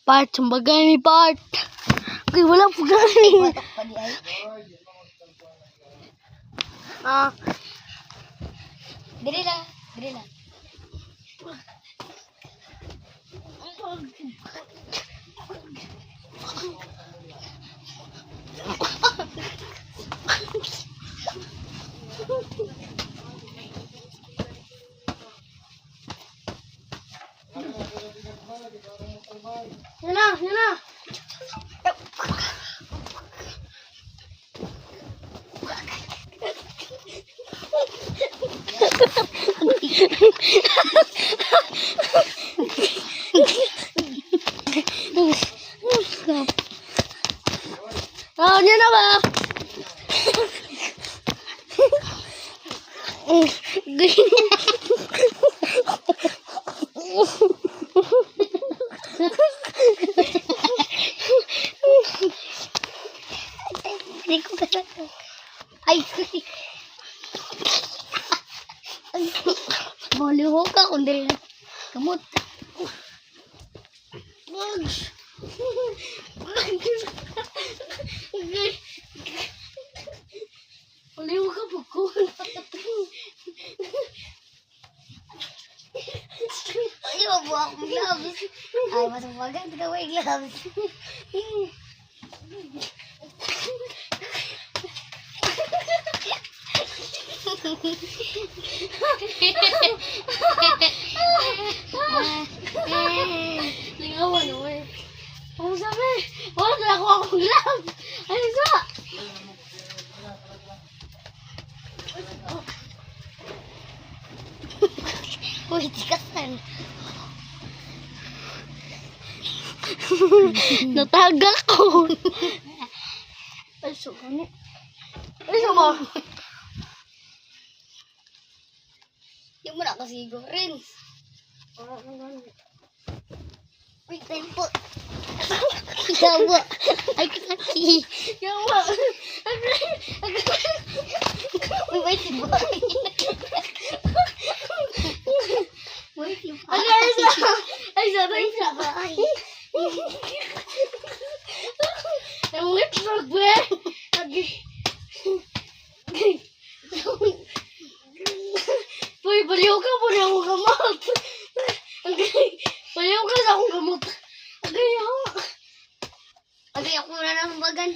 Part, sambagay may part. Okay, wala po gani. Patok pa di ay. Dili lang, dili lang. Yan na, yan na. Yan na ba? Hindi ko kaya. Ay, baliho ka kung dili na. Kamot. Baliw ka po ko. Ay, mabuha akong gloves. Ay, masumagan. Tika mo yung gloves. Lingawan mo eh. Ano sabi? Wala na ako akong glove. Ano sa? Uy, tikasan. Natagak ko. Ay, so gani. Ay, so mo. Yung mo na kasi rin. Uy, tempo. Yawa. Ay, kaki. Yawa. Uy, wait, si boy. Uy, si boy. Ay, sa. Ay, sa. Ay, sa. Ay, Ang itlog, be. Uy, baliw ka po na akong gamot. Baliw ka sa akong gamot. agay ako na ng bagan.